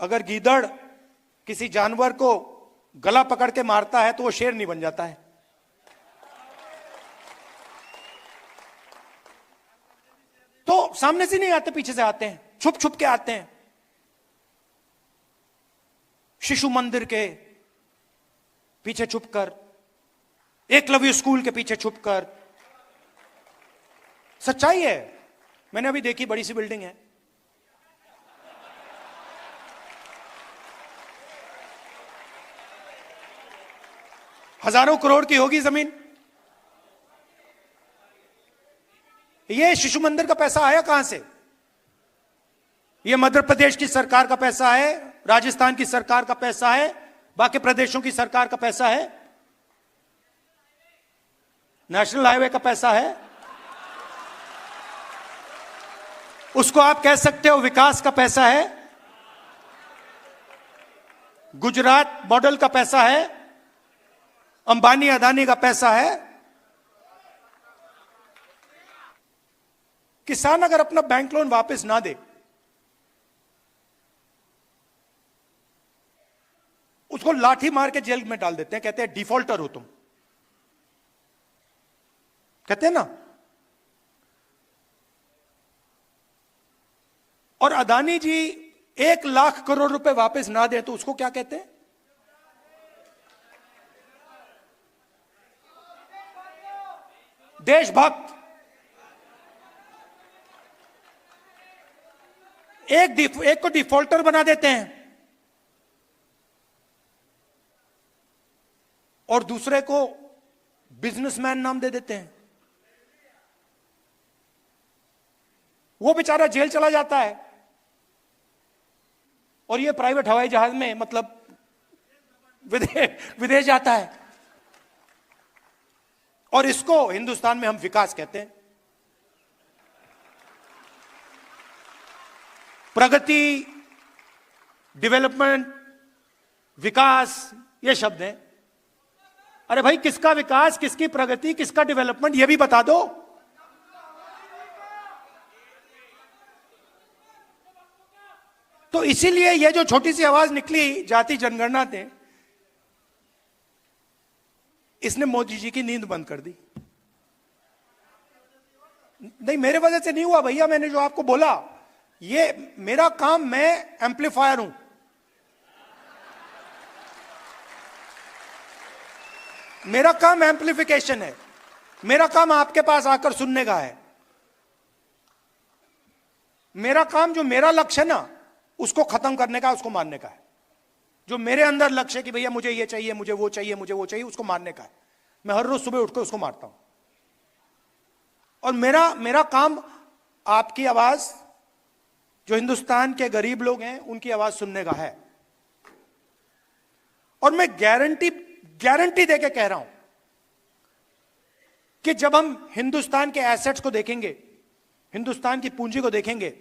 अगर गीदड़ किसी जानवर को गला पकड़ के मारता है तो वो शेर नहीं बन जाता है। तो सामने से नहीं आते, पीछे से आते हैं, छुप छुप के आते हैं। शिशु मंदिर के पीछे छुपकर, एकलव्य स्कूल के पीछे छुपकर। सच्चाई है, मैंने अभी देखी, बड़ी सी बिल्डिंग है, हजारों करोड़ की होगी जमीन। ये शिशु मंदिर का पैसा आया कहां से? ये मध्य प्रदेश की सरकार का पैसा है, राजस्थान की सरकार का पैसा है, बाकी प्रदेशों की सरकार का पैसा है, नेशनल हाईवे का पैसा है। उसको आप कह सकते हो विकास का पैसा है, गुजरात मॉडल का पैसा है, अंबानी अदानी का पैसा है। किसान अगर अपना बैंक लोन वापस ना दे, उसको लाठी मार के जेल में डाल देते हैं, कहते हैं डिफॉल्टर हो तुम, कहते हैं ना। और अदानी जी 1 लाख करोड़ रुपए वापस ना दे तो उसको क्या कहते हैं? देशभक्त। एक को डिफॉल्टर बना देते हैं और दूसरे को बिजनेसमैन नाम दे देते हैं। वो बेचारा जेल चला जाता है और ये प्राइवेट हवाई जहाज में, मतलब विदेश जाता है। और इसको हिंदुस्तान में हम विकास कहते हैं। प्रगति, डेवलपमेंट, विकास, ये शब्द हैं। अरे भाई, किसका विकास, किसकी प्रगति, किसका डेवलपमेंट, ये भी बता दो। तो इसीलिए ये जो छोटी सी आवाज निकली जाति जनगणना ने, इसने मोदी जी की नींद बंद कर दी। नहीं, मेरे वजह से नहीं हुआ भैया, मैंने जो आपको बोला, ये मेरा काम, मैं एम्पलीफायर हूं। मेरा काम एम्पलीफिकेशन है, मेरा काम आपके पास आकर सुनने का है। मेरा काम, जो मेरा लक्ष्य है ना, उसको खत्म करने का, उसको मारने का है। जो मेरे अंदर लक्ष्य है कि भैया मुझे ये चाहिए, मुझे वो चाहिए, मुझे वो चाहिए, उसको मारने का है। मैं हर रोज सुबह उठकर उसको मारता हूं। और मेरा काम आपकी आवाज, जो हिंदुस्तान के गरीब लोग हैं, उनकी आवाज सुनने का है। और मैं गारंटी देके कह रहा हूं कि जब हम हिंदुस्तान के एसेट्स को देखेंगे, हिंदुस्तान की पूंजी को देखेंगे,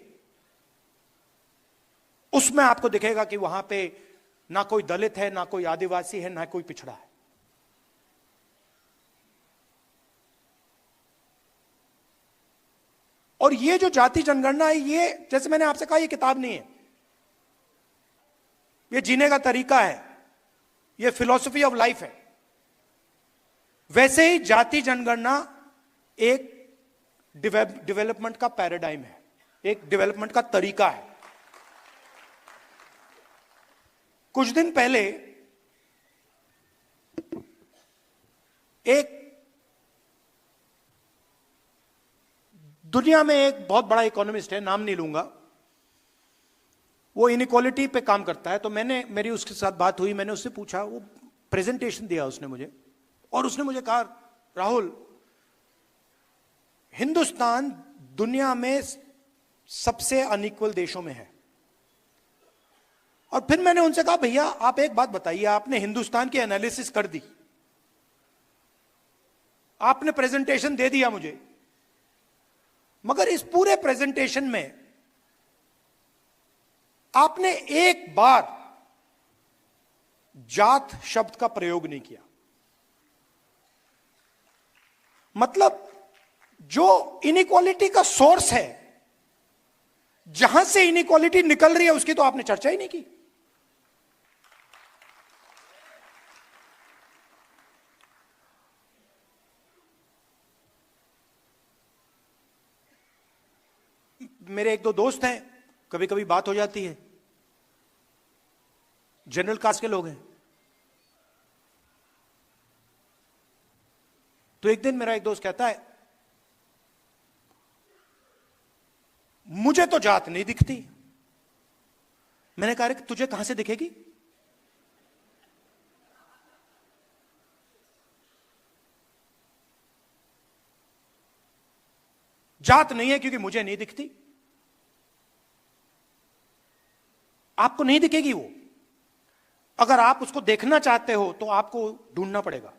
उसमें आपको दिखेगा कि वहां पे ना कोई दलित है, ना कोई आदिवासी है, ना कोई पिछड़ा है। और ये जो जाति जनगणना है, ये, जैसे मैंने आपसे कहा, ये किताब नहीं है, ये जीने का तरीका है, ये फिलॉसफी ऑफ लाइफ है। वैसे ही जाति जनगणना एक डेवलपमेंट का पैराडाइम है, एक डेवलपमेंट का तरीका है। कुछ दिन पहले एक दुनिया में एक बहुत बड़ा इकोनॉमिस्ट है, नाम नहीं लूंगा, वो इनइक्वालिटी पे काम करता है। तो मेरी उसके साथ बात हुई, मैंने उससे पूछा, वो प्रेजेंटेशन दिया उसने मुझे, और उसने मुझे कहा, राहुल, हिंदुस्तान दुनिया में सबसे अनइक्वल देशों में है। और फिर मैंने उनसे कहा, भैया आप एक बात बताइए, आपने हिंदुस्तान की एनालिसिस कर दी, आपने प्रेजेंटेशन दे दिया मुझे, मगर इस पूरे प्रेजेंटेशन में आपने एक बार जात शब्द का प्रयोग नहीं किया। मतलब जो इनइक्वालिटी का सोर्स है, जहां से इनइक्वालिटी निकल रही है, उसकी तो आपने चर्चा ही नहीं की। मेरे एक दो दोस्त हैं, कभी कभी बात हो जाती है, जनरल कास्ट के लोग हैं। तो एक दिन मेरा एक दोस्त कहता है, मुझे तो जात नहीं दिखती। मैंने कहा, तुझे कहां से दिखेगी? जात नहीं है क्योंकि मुझे नहीं दिखती। आपको नहीं दिखेगी वो। अगर आप उसको देखना चाहते हो तो आपको ढूंढना पड़ेगा,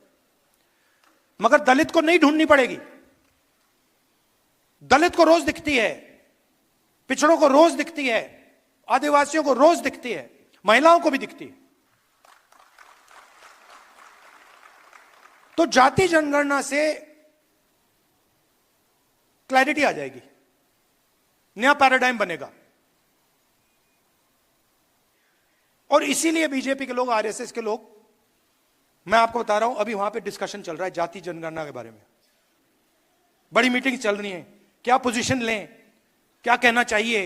मगर दलित को नहीं ढूंढनी पड़ेगी। दलित को रोज दिखती है, पिछड़ों को रोज दिखती है, आदिवासियों को रोज दिखती है, महिलाओं को भी दिखती है। तो जाति जनगणना से क्लैरिटी आ जाएगी, नया पैराडाइम बनेगा। और इसीलिए बीजेपी के लोग, आरएसएस के लोग, मैं आपको बता रहा हूं, अभी वहां पे डिस्कशन चल रहा है जाति जनगणना के बारे में। बड़ी मीटिंग चल रही है, क्या पोजीशन लें, क्या कहना चाहिए।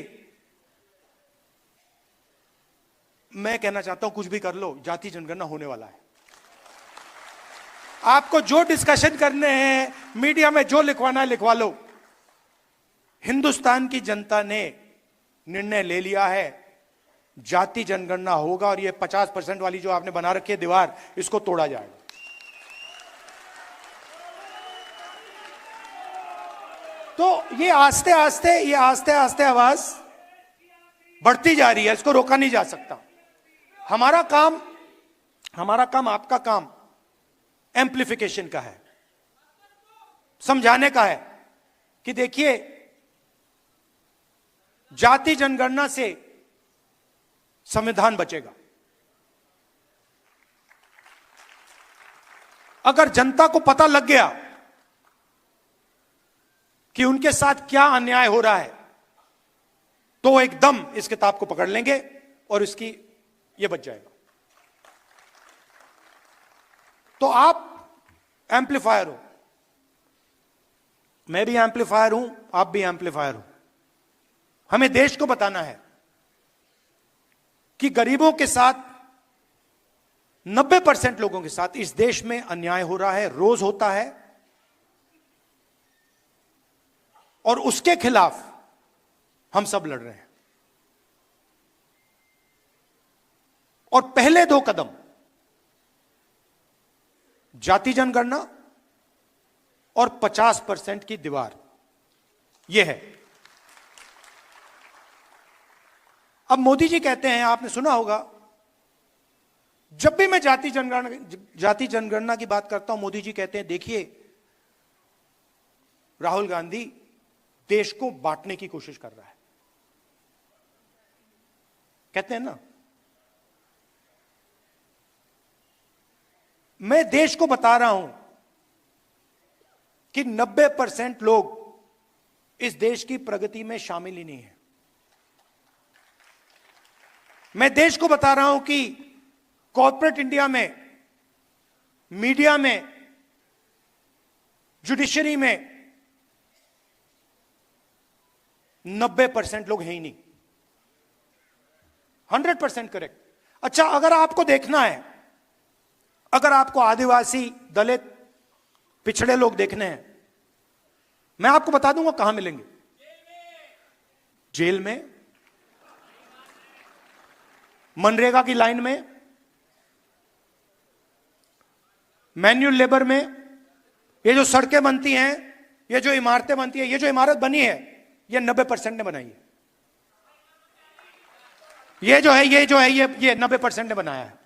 मैं कहना चाहता हूं, कुछ भी कर लो, जाति जनगणना होने वाला है। आपको जो डिस्कशन करने हैं, मीडिया में जो लिखवाना है लिखवा लो। हिंदुस्तान की जनता ने निर्णय ले लिया है, जाति जनगणना होगा, और ये 50% वाली जो आपने बना रखी है दीवार, इसको तोड़ा जाएगा। तो ये आस्ते आस्ते आवाज बढ़ती जा रही है, इसको रोका नहीं जा सकता। हमारा काम आपका काम एम्प्लीफिकेशन का है, समझाने का है कि देखिए, जाति जनगणना से संविधान बचेगा। अगर जनता को पता लग गया कि उनके साथ क्या अन्याय हो रहा है, तो वो एकदम इस किताब को पकड़ लेंगे और इसकी ये बच जाएगा। तो आप एम्पलीफायर हो, मैं भी एम्पलीफायर हूं, आप भी एम्पलीफायर हो। हमें देश को बताना है कि गरीबों के साथ, 90% लोगों के साथ इस देश में अन्याय हो रहा है, रोज होता है, और उसके खिलाफ हम सब लड़ रहे हैं। और पहले 2 कदम जाति जनगणना और 50% की दीवार, यह है। अब मोदी जी कहते हैं, आपने सुना होगा, जब भी मैं जाति जनगणना की बात करता हूं, मोदी जी कहते हैं, देखिए राहुल गांधी देश को बांटने की कोशिश कर रहा है। कहते हैं ना, मैं देश को बता रहा हूं कि 90% लोग इस देश की प्रगति में शामिल ही नहीं है। मैं देश को बता रहा हूं कि कॉर्पोरेट इंडिया में, मीडिया में, जुडिशरी में 90% लोग हैं ही नहीं। 100% करेक्ट। अच्छा, अगर आपको देखना है, अगर आपको आदिवासी, दलित, पिछड़े लोग देखने हैं, मैं आपको बता दूंगा कहां मिलेंगे। जेल में, मनरेगा की लाइन में, मैन्युअल लेबर में। ये जो सड़कें बनती हैं, ये जो इमारतें बनती हैं, ये जो इमारत बनी है, ये 90% ने बनाई है। ये जो है ये 90% ने बनाया है,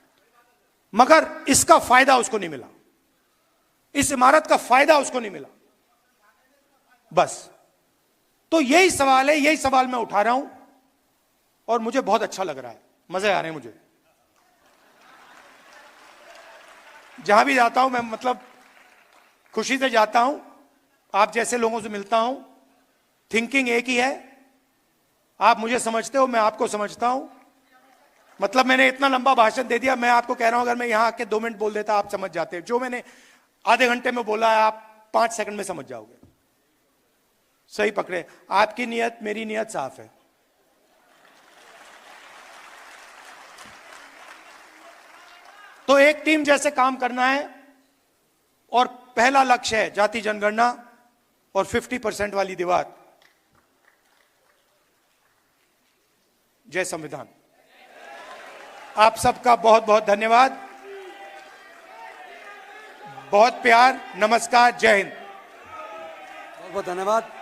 मगर इसका फायदा उसको नहीं मिला, इस इमारत का फायदा उसको नहीं मिला। बस तो यही सवाल है, यही सवाल मैं उठा रहा हूं, और मुझे बहुत अच्छा लग रहा है, मजे आ रहे हैं मुझे। जहां भी जाता हूं मैं, मतलब खुशी से जाता हूं, आप जैसे लोगों से मिलता हूं। थिंकिंग एक ही है, आप मुझे समझते हो, मैं आपको समझता हूं। मतलब मैंने इतना लंबा भाषण दे दिया, मैं आपको कह रहा हूं, अगर मैं यहां आके 2 मिनट बोल देता, आप समझ जाते। जो मैंने आधे घंटे में बोला है, आप 5 सेकंड में समझ जाओगे। सही पकड़े। आपकी नियत मेरी नियत साफ है। तो एक टीम जैसे काम करना है और पहला लक्ष्य है जाति जनगणना और 50% वाली दीवार। जय संविधान। आप सबका बहुत बहुत धन्यवाद, बहुत प्यार, नमस्कार, जय हिंद। बहुत बहुत धन्यवाद।